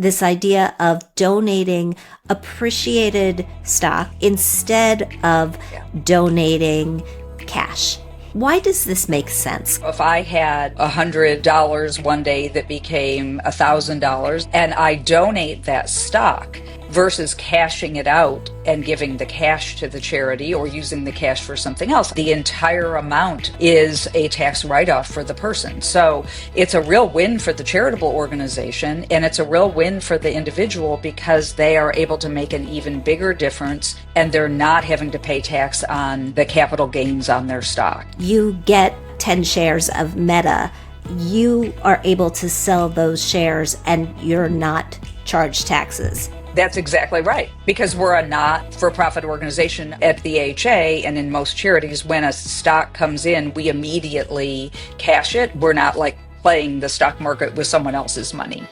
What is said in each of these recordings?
this idea of donating appreciated stock instead of donating cash. Why does this make sense? If I had $100 one day that became $1,000 and I donate that stock versus cashing it out and giving the cash to the charity or using the cash for something else, the entire amount is a tax write-off for the person. So it's a real win for the charitable organization, and it's a real win for the individual because they are able to make an even bigger difference and they're not having to pay tax on the capital gains on their stock. You get 10 shares of Meta. You are able to sell those shares and you're not charged taxes. That's exactly right, because we're a not-for-profit organization at the AHA, and in most charities, when a stock comes in, we immediately cash it. We're not like playing the stock market with someone else's money.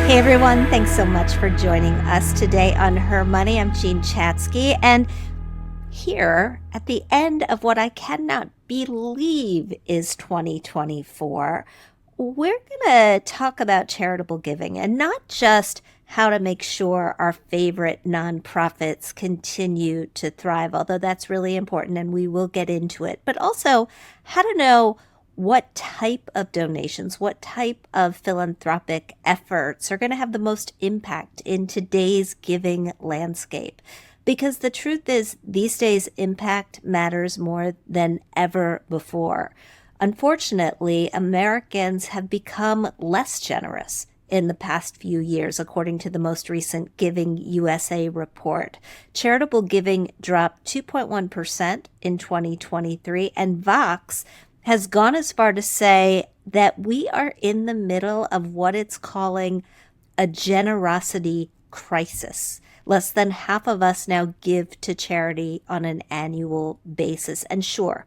Hey everyone, thanks so much for joining us today on HerMoney. I'm Jean Chatzky, and here at the end of what I cannot believe is 2024, we're going to talk about charitable giving, and not just how to make sure our favorite nonprofits continue to thrive, although that's really important and we will get into it, but also how to know what type of donations, what type of philanthropic efforts are going to have the most impact in today's giving landscape. Because the truth is, these days, impact matters more than ever before. Unfortunately, Americans have become less generous in the past few years, according to the most recent Giving USA report. Charitable giving dropped 2.1% in 2023, and Vox has gone as far to say that we are in the middle of what it's calling a generosity crisis. Less than half of us now give to charity on an annual basis. And sure,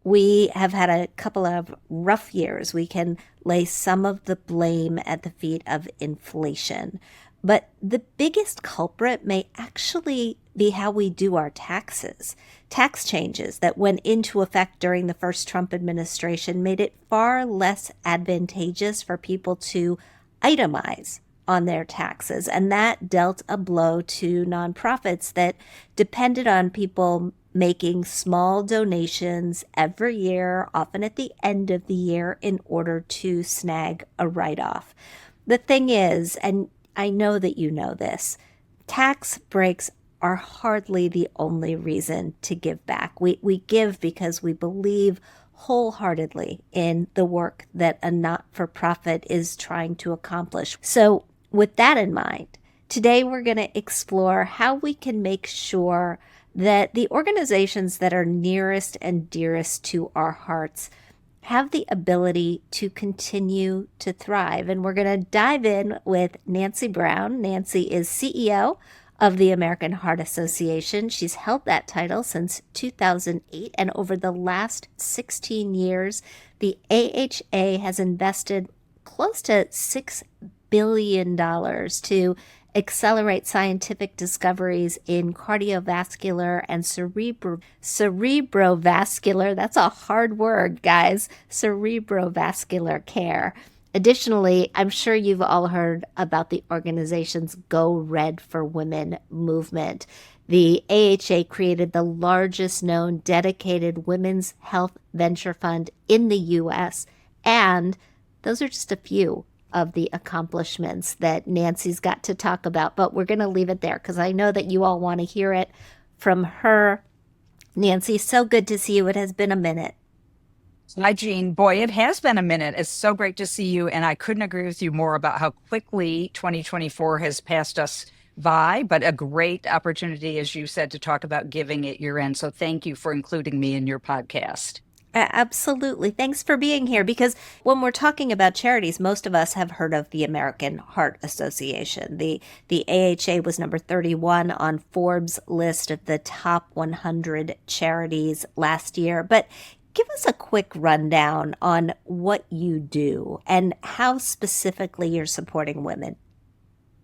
we have had a couple of rough years. We can lay some of the blame at the feet of inflation. But the biggest culprit may actually be how we do our taxes. Tax changes that went into effect during the first Trump administration made it far less advantageous for people to itemize on their taxes. And that dealt a blow to nonprofits that depended on people making small donations every year, often at the end of the year, in order to snag a write-off. The thing is, and I know that you know this, tax breaks are hardly the only reason to give back. We give because we believe wholeheartedly in the work that a not-for-profit is trying to accomplish. So with that in mind, today we're going to explore how we can make sure that the organizations that are nearest and dearest to our hearts have the ability to continue to thrive. And we're going to dive in with Nancy Brown. Nancy is CEO of the American Heart Association. She's held that title since 2008, and over the last 16 years, the AHA has invested close to $6 billion to accelerate scientific discoveries in cardiovascular and cerebrovascular, that's a hard word, guys, cerebrovascular care. Additionally, I'm sure you've all heard about the organization's Go Red for Women movement. The AHA created the largest known dedicated women's health venture fund in the U.S., and those are just a few of the accomplishments that Nancy's got to talk about, but we're going to leave it there because I know that you all want to hear it from her. Nancy, so good to see you. It has been a minute. Hi, Jean. Boy, it has been a minute. It's so great to see you, and I couldn't agree with you more about how quickly 2024 has passed us by, but a great opportunity, as you said, to talk about giving at your end. So thank you for including me in your podcast. Absolutely. Thanks for being here, because when we're talking about charities, most of us have heard of the American Heart Association. The AHA was number 31 on Forbes' list of the top 100 charities last year. But give us a quick rundown on what you do and how specifically you're supporting women.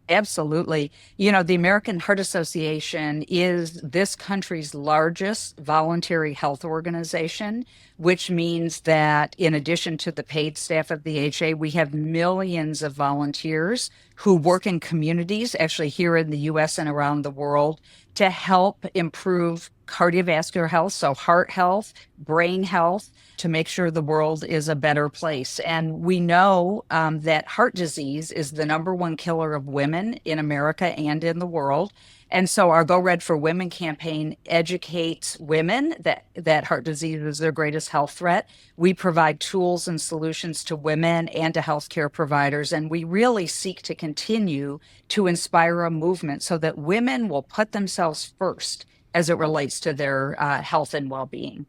Absolutely. You know, the American Heart Association is this country's largest voluntary health organization, which means that in addition to the paid staff of the HA, we have millions of volunteers who work in communities, actually here in the US and around the world, to help improve cardiovascular health, so heart health, brain health, to make sure the world is a better place. And we know that heart disease is the number one killer of women in America and in the world. And so our Go Red for Women campaign educates women that heart disease is their greatest health threat. We provide tools and solutions to women and to healthcare providers. And we really seek to continue to inspire a movement so that women will put themselves first as it relates to their health and well-being.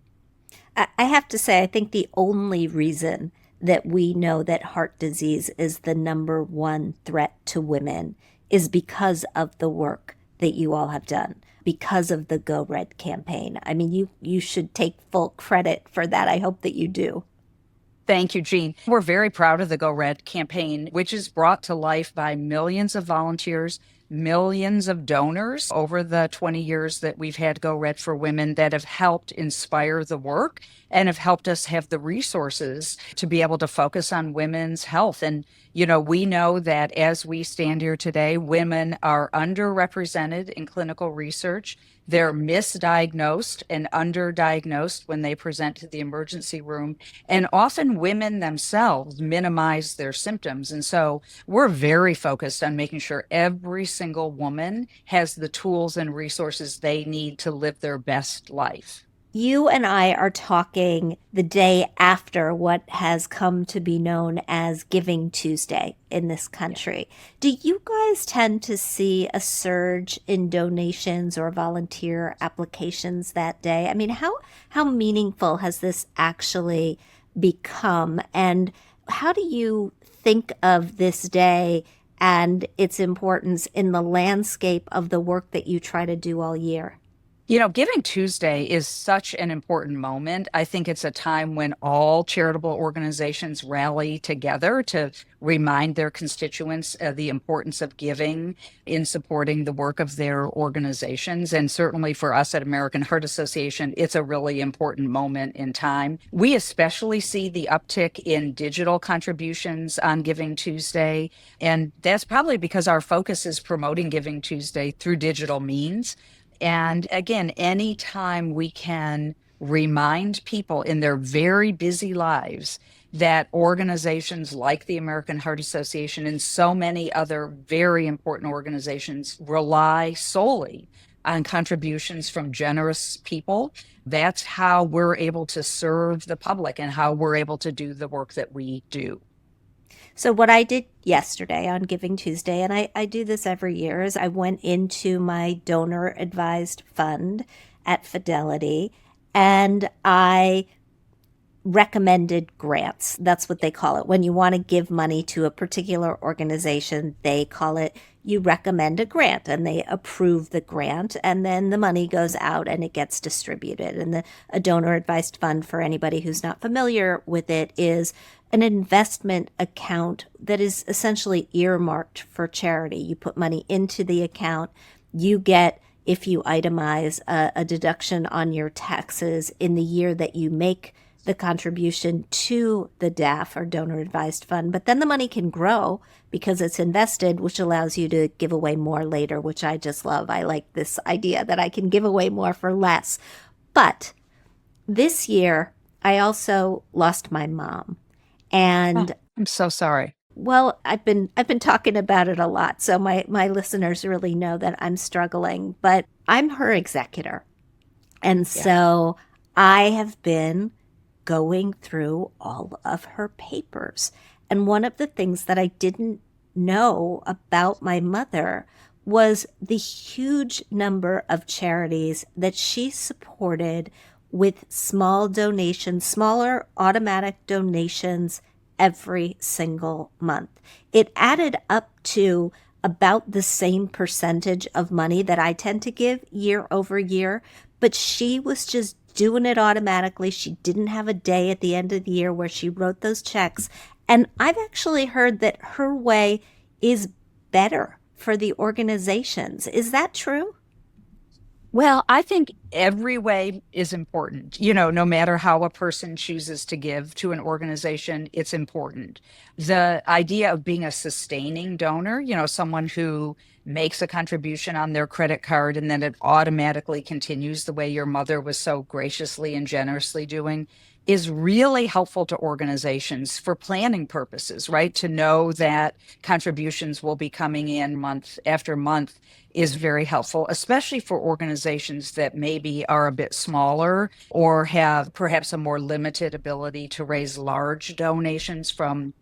I have to say, I think the only reason that we know that heart disease is the number one threat to women is because of the work that you all have done, because of the Go Red campaign. I mean, you should take full credit for that. I hope that you do. Thank you, Jean. We're very proud of the Go Red campaign, which is brought to life by millions of volunteers, millions of donors over the 20 years that we've had Go Red for Women that have helped inspire the work and have helped us have the resources to be able to focus on women's health. And, you know, we know that as we stand here today, women are underrepresented in clinical research. They're misdiagnosed and underdiagnosed when they present to the emergency room. And often women themselves minimize their symptoms. And so we're very focused on making sure every single woman has the tools and resources they need to live their best life. You and I are talking the day after what has come to be known as Giving Tuesday in this country. Do you guys tend to see a surge in donations or volunteer applications that day? I mean, how meaningful has this actually become? And how do you think of this day and its importance in the landscape of the work that you try to do all year? You know, Giving Tuesday is such an important moment. I think it's a time when all charitable organizations rally together to remind their constituents the importance of giving in supporting the work of their organizations. And certainly for us at American Heart Association, it's a really important moment in time. We especially see the uptick in digital contributions on Giving Tuesday. And that's probably because our focus is promoting Giving Tuesday through digital means. And again, anytime we can remind people in their very busy lives that organizations like the American Heart Association and so many other very important organizations rely solely on contributions from generous people, that's how we're able to serve the public and how we're able to do the work that we do. So what I did yesterday on Giving Tuesday, and I do this every year, is I went into my donor advised fund at Fidelity and I recommended grants. That's what they call it. When you want to give money to a particular organization, they call it, you recommend a grant and they approve the grant and then the money goes out and it gets distributed. And a donor advised fund, for anybody who's not familiar with it, is an investment account that is essentially earmarked for charity. You put money into the account, you get, if you itemize, a deduction on your taxes in the year that you make the contribution to the DAF or donor advised fund. But then the money can grow because it's invested, which allows you to give away more later, which I just love. I like this idea that I can give away more for less. But this year, I also lost my mom. And I'm so sorry. well, I've been talking about it a lot, so my listeners really know that I'm struggling, but I'm her executor. And so I have been going through all of her papers. And one of the things that I didn't know about my mother was the huge number of charities that she supported with small donations, smaller automatic donations every single month. It added up to about the same percentage of money that I tend to give year over year, but she was just doing it automatically. She didn't have a day at the end of the year where she wrote those checks. And I've actually heard that her way is better for the organizations. Is that true? Well, I think every way is important. No matter how a person chooses to give to an organization, it's important. The idea of being a sustaining donor, someone who makes a contribution on their credit card and then it automatically continues the way your mother was so graciously and generously doing, is really helpful to organizations for planning purposes, right? To know that contributions will be coming in month after month is very helpful, especially for organizations that maybe are a bit smaller or have perhaps a more limited ability to raise large donations from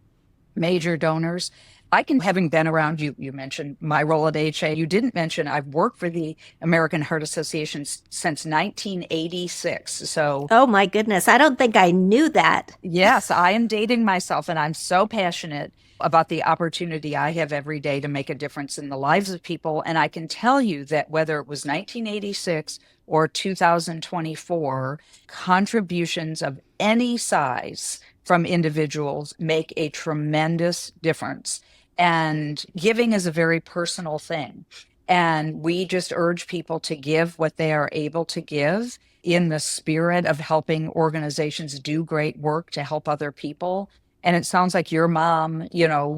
major donors. Having been around, you mentioned my role at AHA. You didn't mention I've worked for the American Heart Association since 1986. So, Oh my goodness. I don't think I knew that. yes, I am dating myself, and I'm so passionate about the opportunity I have every day to make a difference in the lives of people. And I can tell you that whether it was 1986 or 2024, contributions of any size from individuals make a tremendous difference. And giving is a very personal thing. And we just urge people to give what they are able to give in the spirit of helping organizations do great work to help other people. And it sounds like your mom,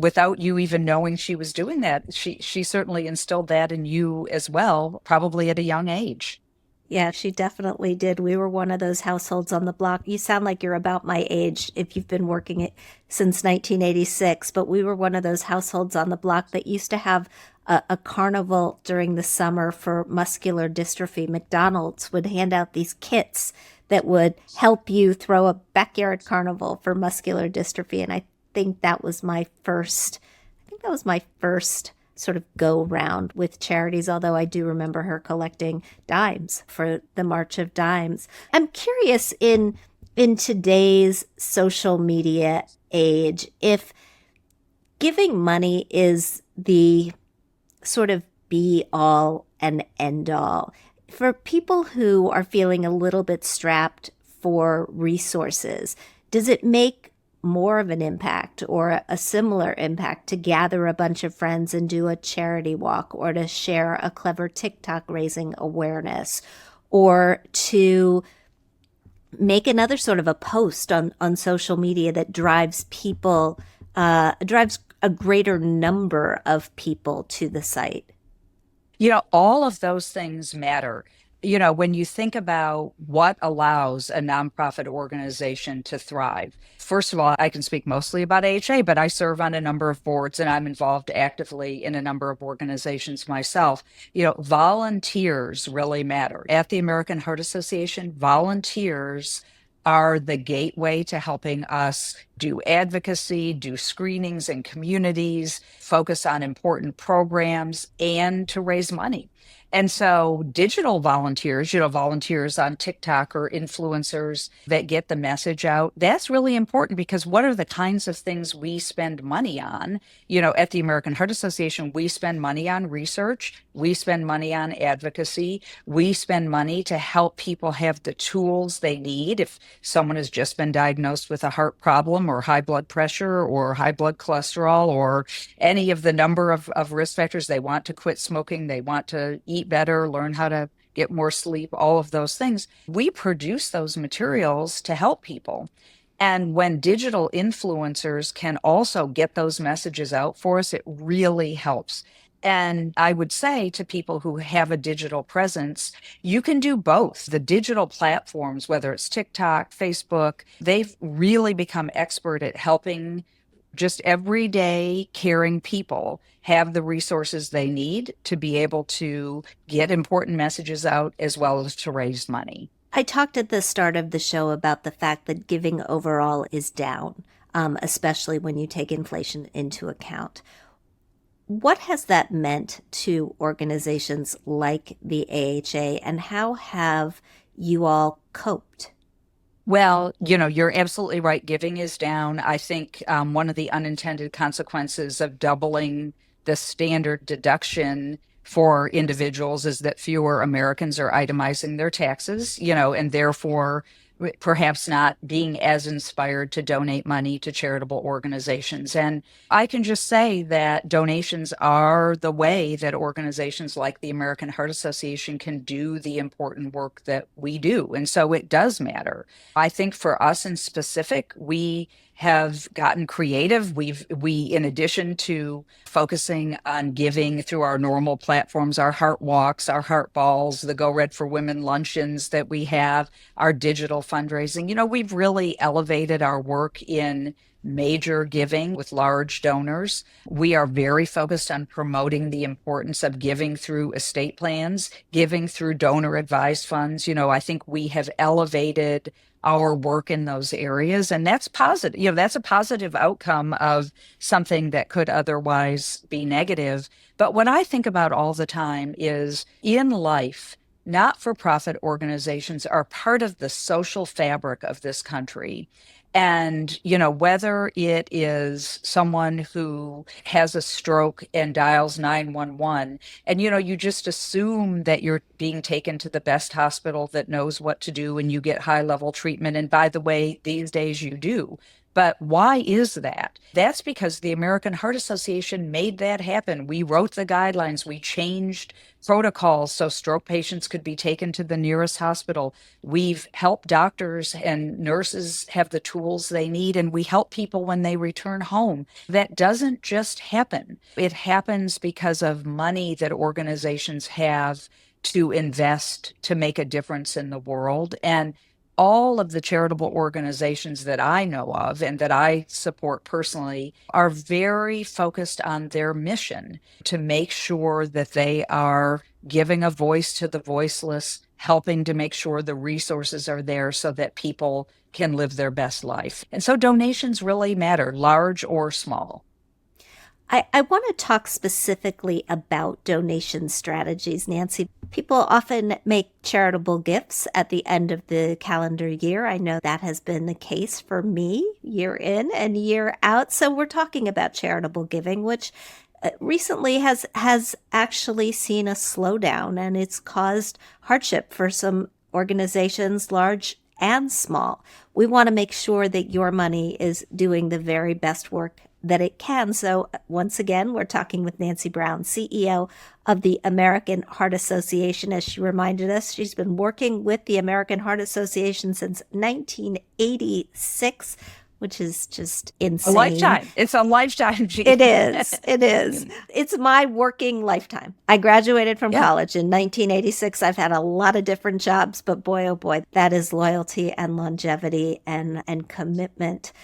without you even knowing she was doing that, she certainly instilled that in you as well, probably at a young age. Yeah, she definitely did. We were one of those households on the block. You sound like you're about my age if you've been working it since 1986, but we were one of those households on the block that used to have a carnival during the summer for muscular dystrophy. McDonald's would hand out these kits that would help you throw a backyard carnival for muscular dystrophy. And I think that was my first sort of go round with charities, although I do remember her collecting dimes for the March of Dimes. I'm curious in today's social media age, if giving money is the sort of be all and end all. For people who are feeling a little bit strapped for resources, does it make more of an impact or a similar impact to gather a bunch of friends and do a charity walk, or to share a clever TikTok raising awareness, or to make another sort of a post on social media that drives a greater number of people to the site? All of those things matter. When you think about what allows a nonprofit organization to thrive, first of all, I can speak mostly about AHA, but I serve on a number of boards and I'm involved actively in a number of organizations myself. Volunteers really matter. At the American Heart Association, volunteers are the gateway to helping us do advocacy, do screenings in communities, focus on important programs, and to raise money. And so digital volunteers, volunteers on TikTok or influencers that get the message out, that's really important, because what are the kinds of things we spend money on? At the American Heart Association, we spend money on research, we spend money on advocacy, we spend money to help people have the tools they need. If someone has just been diagnosed with a heart problem or high blood pressure or high blood cholesterol or any of the number of risk factors, they want to quit smoking, they want to eat better, learn how to get more sleep, all of those things. We produce those materials to help people. And when digital influencers can also get those messages out for us, it really helps. And I would say to people who have a digital presence, you can do both. The digital platforms, whether it's TikTok, Facebook, they've really become expert at helping just everyday caring people have the resources they need to be able to get important messages out as well as to raise money. I talked at the start of the show about the fact that giving overall is down, especially when you take inflation into account. What has that meant to organizations like the AHA, and how have you all coped? Well, you're absolutely right. Giving is down. I think one of the unintended consequences of doubling the standard deduction for individuals is that fewer Americans are itemizing their taxes, and therefore perhaps not being as inspired to donate money to charitable organizations. And I can just say that donations are the way that organizations like the American Heart Association can do the important work that we do. And so it does matter. I think for us in specific, we have gotten creative. We, in addition to focusing on giving through our normal platforms, our heart walks, our heart balls, the Go Red for Women luncheons that we have, our digital fundraising, we've really elevated our work in major giving with large donors. We are very focused on promoting the importance of giving through estate plans, giving through donor advised funds. I think we have elevated our work in those areas, and that's positive. That's a positive outcome of something that could otherwise be negative. But what I think about all the time is in life, not-for-profit organizations are part of the social fabric of this country. And, whether it is someone who has a stroke and dials 911, and, you just assume that you're being taken to the best hospital that knows what to do and you get high level treatment. And by the way, these days you do. But why is that? That's because the American Heart Association made that happen. We wrote the guidelines. We changed protocols so stroke patients could be taken to the nearest hospital. We've helped doctors and nurses have the tools they need, and we help people when they return home. That doesn't just happen. It happens because of money that organizations have to invest to make a difference in the world. And all of the charitable organizations that I know of and that I support personally are very focused on their mission to make sure that they are giving a voice to the voiceless, helping to make sure the resources are there so that people can live their best life. And so donations really matter, large or small. I want to talk specifically about donation strategies, Nancy. People often make charitable gifts at the end of the calendar year. I know that has been the case for me year in and year out. So we're talking about charitable giving, which recently has actually seen a slowdown, and it's caused hardship for some organizations, large and small. We want to make sure that your money is doing the very best work that it can. So once again, we're talking with Nancy Brown, CEO of the American Heart Association. As she reminded us, she's been working with the American Heart Association since 1986, which is just insane. A lifetime. It's a lifetime. It is. It is. It's my working lifetime. I graduated from college in 1986. I've had a lot of different jobs, but boy, oh boy, that is loyalty and longevity and commitment.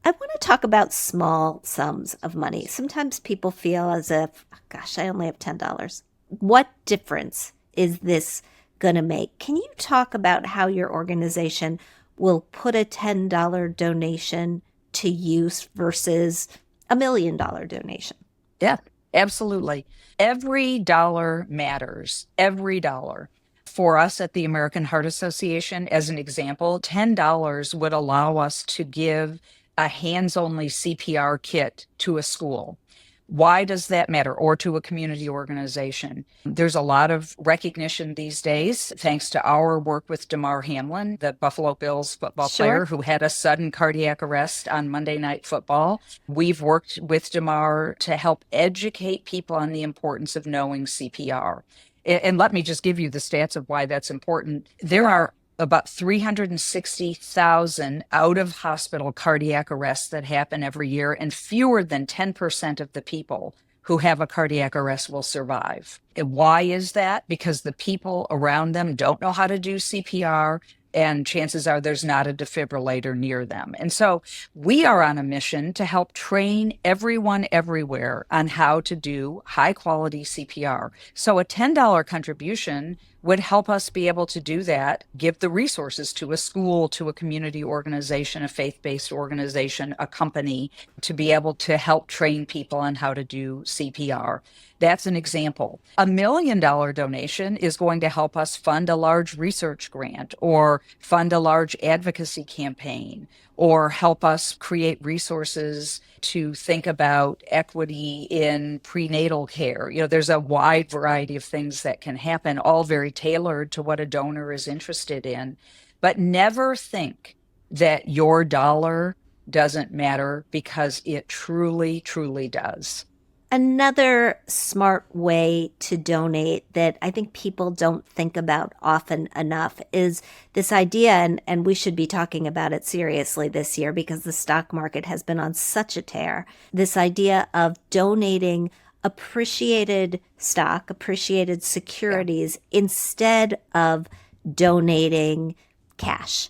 I want to talk about small sums of money. Sometimes people feel as if, oh, gosh, I only have $10. What difference is this going to make? Can you talk about how your organization will put a $10 donation to use versus $1 million donation? Yeah, absolutely. Every dollar matters. Every dollar. For us at the American Heart Association, as an example, $10 would allow us to give a hands-only CPR kit to a school. Why does that matter? Or to a community organization? There's a lot of recognition these days, thanks to our work with Damar Hamlin, the Buffalo Bills football player who had a sudden cardiac arrest on Monday Night Football. We've worked with Damar to help educate people on the importance of knowing CPR. And let me just give you the stats of why that's important. There are about 360,000 out-of-hospital cardiac arrests that happen every year, and fewer than 10% of the people who have a cardiac arrest will survive. And why is that? Because the people around them don't know how to do CPR, and chances are there's not a defibrillator near them. And so we are on a mission to help train everyone everywhere on how to do high-quality CPR. So a $10 contribution would help us be able to do that, give the resources to a school, to a community organization, a faith-based organization, a company, to be able to help train people on how to do CPR. That's an example. $1 million donation is going to help us fund a large research grant or fund a large advocacy campaign or help us create resources to think about equity in prenatal care. There's a wide variety of things that can happen, all very tailored to what a donor is interested in. but never think that your dollar doesn't matter, because it truly, truly does. Another smart way to donate that I think people don't think about often enough is this idea, and we should be talking about it seriously this year because the stock market has been on such a tear. This idea of donating appreciated stock, appreciated Yeah. securities instead of donating cash.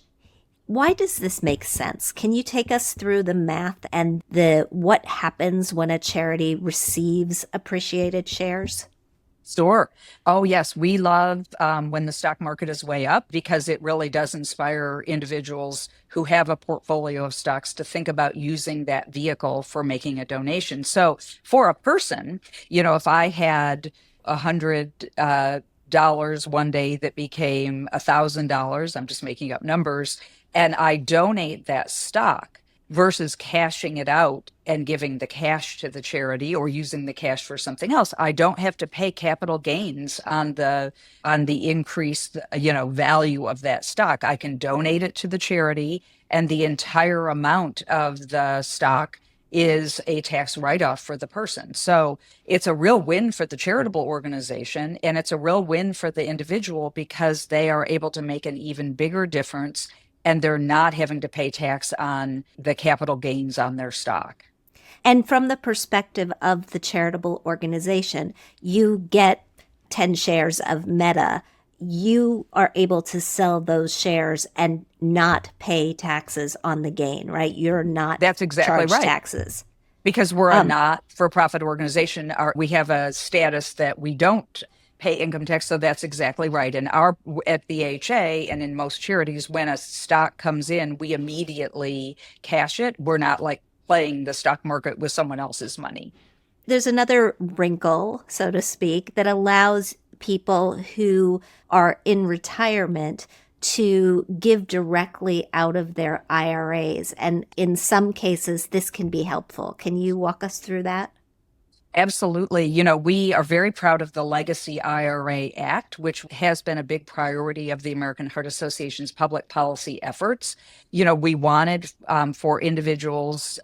Why does this make sense? Can you take us through the math and the what happens when a charity receives appreciated shares? Sure. Oh, yes. We love when the stock market is way up, because it really does inspire individuals who have a portfolio of stocks to think about using that vehicle for making a donation. So for a person, if I had $100 one day that became $1,000, I'm just making up numbers, and I donate that stock versus cashing it out and giving the cash to the charity or using the cash for something else, I don't have to pay capital gains on the increased value of that stock. I can donate it to the charity, and the entire amount of the stock is a tax write-off for the person. So it's a real win for the charitable organization, and it's a real win for the individual, because they are able to make an even bigger difference, and they're not having to pay tax on the capital gains on their stock. And from the perspective of the charitable organization, you get 10 shares of Meta. You are able to sell those shares and not pay taxes on the gain, right? You're not That's exactly charged right. taxes. Because we're a not-for-profit organization, we have a status that we don't pay income tax. So that's exactly right. And at the HA and in most charities, when a stock comes in, we immediately cash it. We're not like playing the stock market with someone else's money. There's another wrinkle, so to speak, that allows people who are in retirement to give directly out of their IRAs. And in some cases, this can be helpful. Can you walk us through that? Absolutely. We are very proud of the Legacy IRA Act, which has been a big priority of the American Heart Association's public policy efforts. We wanted for individuals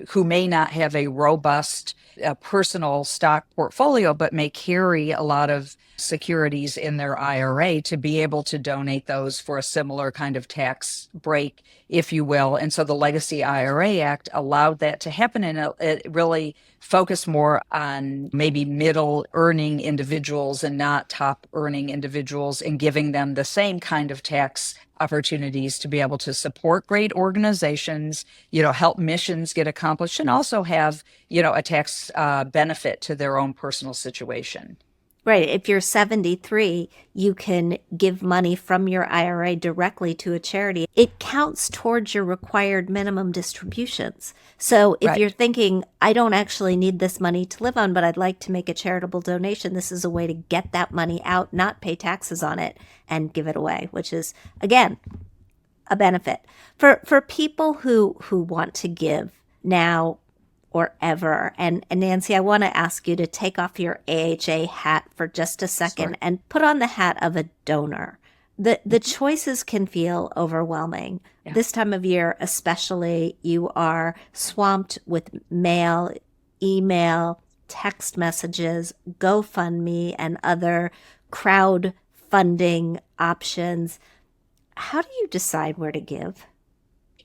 who may not have a robust personal stock portfolio, but may carry a lot of securities in their IRA, to be able to donate those for a similar kind of tax break, if you will. And so the Legacy IRA Act allowed that to happen, and it really focused more on maybe middle earning individuals and not top earning individuals, and giving them the same kind of tax opportunities to be able to support great organizations, help missions get accomplished, and also have, a tax benefit to their own personal situation. Right. If you're 73, you can give money from your IRA directly to a charity. It counts towards your required minimum distributions. So if Right. you're thinking, I don't actually need this money to live on, but I'd like to make a charitable donation, this is a way to get that money out, not pay taxes on it, and give it away, which is, again, a benefit. For people who want to give now or ever. And Nancy, I want to ask you to take off your AHA hat for just a second Sure. and put on the hat of a donor. The choices can feel overwhelming. Yeah. This time of year, especially, you are swamped with mail, email, text messages, GoFundMe, and other crowdfunding options. How do you decide where to give?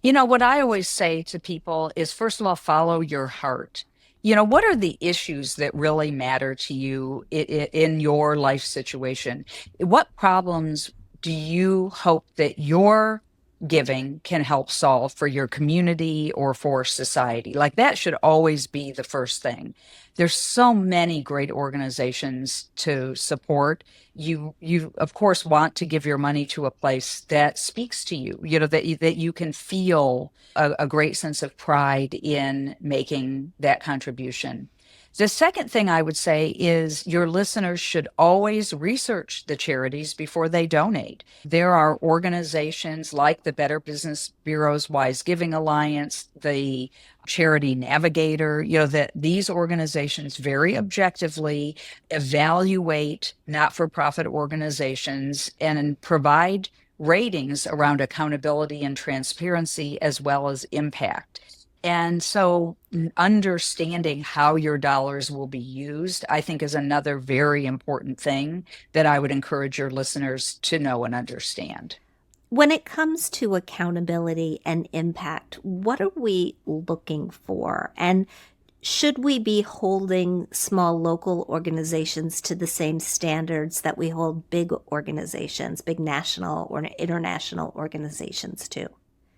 What I always say to people is, first of all, follow your heart. What are the issues that really matter to you in your life situation? What problems do you hope that your giving can help solve for your community or for society? Like, that should always be the first thing. There's so many great organizations to support. You of course want to give your money to a place that speaks to you, that you can feel a great sense of pride in making that contribution. The second thing I would say is your listeners should always research the charities before they donate. There are organizations like the Better Business Bureau's Wise Giving Alliance, the Charity Navigator, that these organizations very objectively evaluate not-for-profit organizations and provide ratings around accountability and transparency as well as impact. And so understanding how your dollars will be used, I think, is another very important thing that I would encourage your listeners to know and understand. When it comes to accountability and impact, what are we looking for? And should we be holding small local organizations to the same standards that we hold big organizations, big national or international organizations to?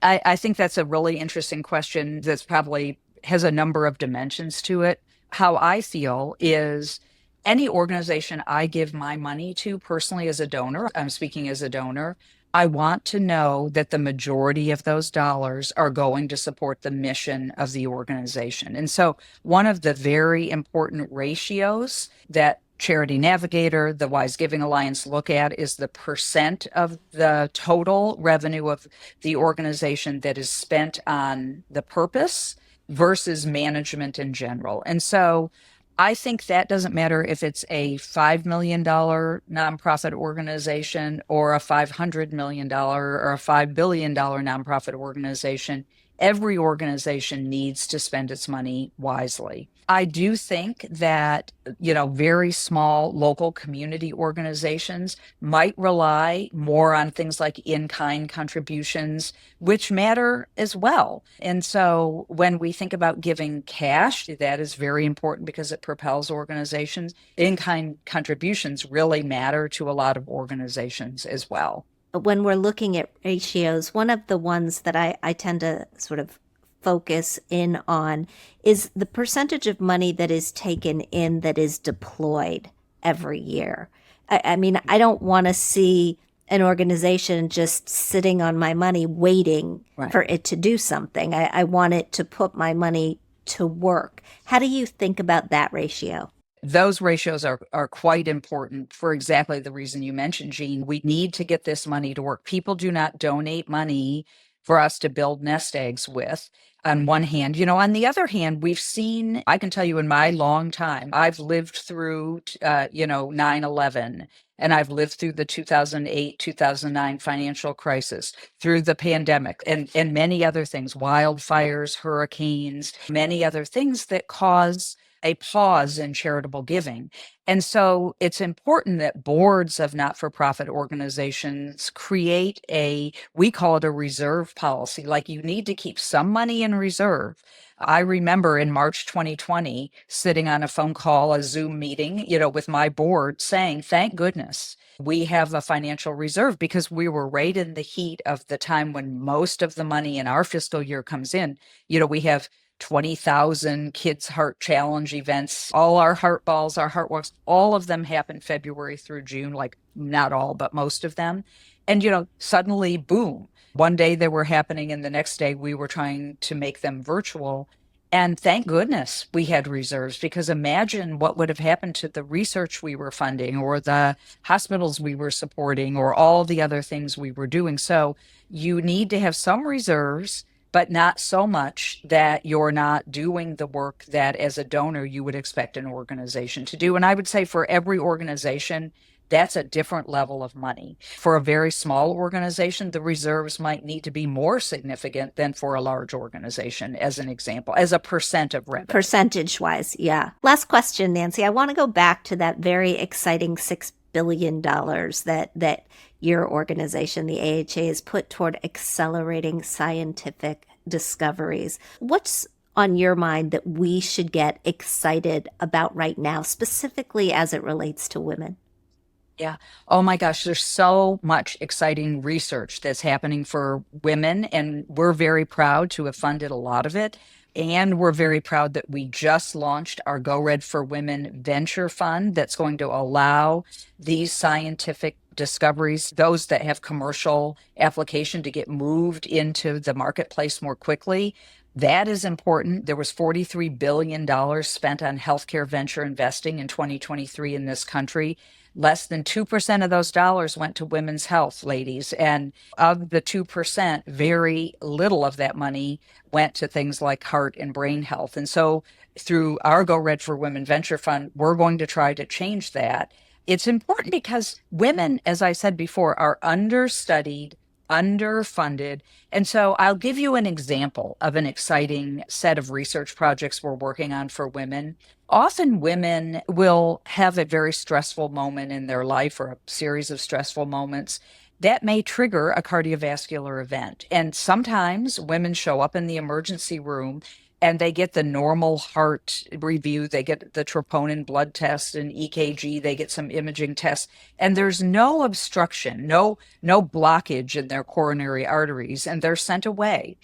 I think that's a really interesting question that's probably has a number of dimensions to it. How I feel is any organization I give my money to personally as a donor, I'm speaking as a donor, I want to know that the majority of those dollars are going to support the mission of the organization. And so one of the very important ratios that Charity Navigator, the Wise Giving Alliance look at is the percent of the total revenue of the organization that is spent on the purpose versus management in general. And so I think that doesn't matter if it's a $5 million nonprofit organization or a $500 million or a $5 billion nonprofit organization. Every organization needs to spend its money wisely. I do think that, very small local community organizations might rely more on things like in-kind contributions, which matter as well. And so when we think about giving cash, that is very important because it propels organizations. In-kind contributions really matter to a lot of organizations as well. When we're looking at ratios, one of the ones that I tend to sort of focus in on is the percentage of money that is taken in that is deployed every year. I mean, I don't want to see an organization just sitting on my money waiting for it to do something. I want it to put my money to work. How do you think about that ratio? Those ratios are quite important for exactly the reason you mentioned, Jean. We need to get this money to work. People do not donate money for us to build nest eggs with. On one hand, on the other hand, we've seen, I can tell you in my long time, I've lived through, 9/11, and I've lived through the 2008, 2009 financial crisis, through the pandemic and many other things, wildfires, hurricanes, many other things that cause a pause in charitable giving. And so it's important that boards of not-for-profit organizations create we call it a reserve policy. Like you need to keep some money in reserve. I remember in March 2020, sitting on a phone call, a Zoom meeting, with my board saying, thank goodness we have a financial reserve because we were right in the heat of the time when most of the money in our fiscal year comes in. We have 20,000 Kids Heart Challenge events, all our heart balls, our heart walks, all of them happen February through June, like not all, but most of them. And, suddenly, boom, one day they were happening and the next day we were trying to make them virtual. And thank goodness we had reserves, because imagine what would have happened to the research we were funding or the hospitals we were supporting or all the other things we were doing. So you need to have some reserves, but not so much that you're not doing the work that as a donor you would expect an organization to do. And I would say for every organization, that's a different level of money. For a very small organization, the reserves might need to be more significant than for a large organization, as an example, as a percent of revenue. Percentage-wise, yeah. Last question, Nancy. I want to go back to that very exciting $6 billion that your organization, the AHA, has put toward accelerating scientific discoveries. What's on your mind that we should get excited about right now, specifically as it relates to women? Yeah. Oh my gosh, there's so much exciting research that's happening for women, and we're very proud to have funded a lot of it. And we're very proud that we just launched our Go Red for Women venture fund that's going to allow these scientific discoveries, those that have commercial application, to get moved into the marketplace more quickly. That is important. There was $43 billion spent on healthcare venture investing in 2023 in this country. Less than 2% of those dollars went to women's health, ladies. And of the 2%, very little of that money went to things like heart and brain health. And so through our Go Red for Women Venture Fund, we're going to try to change that. It's important because women, as I said before, are understudied, underfunded. And so I'll give you an example of an exciting set of research projects we're working on for women. Often women will have a very stressful moment in their life or a series of stressful moments that may trigger a cardiovascular event. And sometimes women show up in the emergency room and they get the normal heart review. They get the troponin blood test and EKG. They get some imaging tests, and there's no obstruction, no blockage in their coronary arteries, and they're sent away.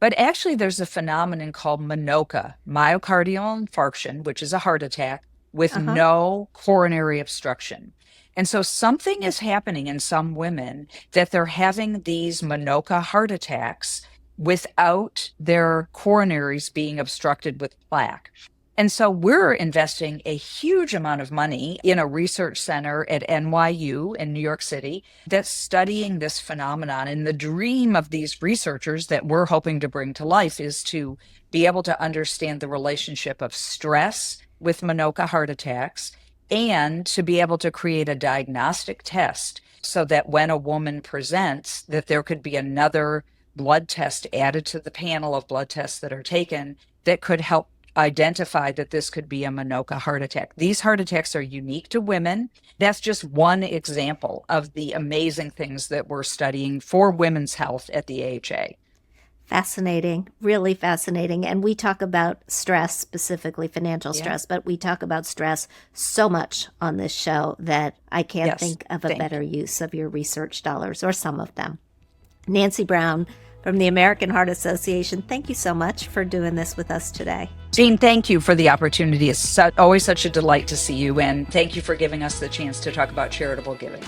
But actually, there's a phenomenon called MINOCA, myocardial infarction, which is a heart attack with no coronary obstruction. And so something is happening in some women that they're having these MINOCA heart attacks without their coronaries being obstructed with plaque. And so we're investing a huge amount of money in a research center at NYU in New York City that's studying this phenomenon. And the dream of these researchers that we're hoping to bring to life is to be able to understand the relationship of stress with MINOCA heart attacks and to be able to create a diagnostic test so that when a woman presents, that there could be another blood test added to the panel of blood tests that are taken that could help identify that this could be a MINOCA heart attack. These heart attacks are unique to women. That's just one example of the amazing things that we're studying for women's health at the AHA. Fascinating, really fascinating. And we talk about stress, specifically financial stress, but we talk about stress so much on this show that I can't think of a better use of your research dollars, or some of them. Nancy Brown from the American Heart Association, thank you so much for doing this with us today. Jean, thank you for the opportunity. It's always such a delight to see you, and thank you for giving us the chance to talk about charitable giving.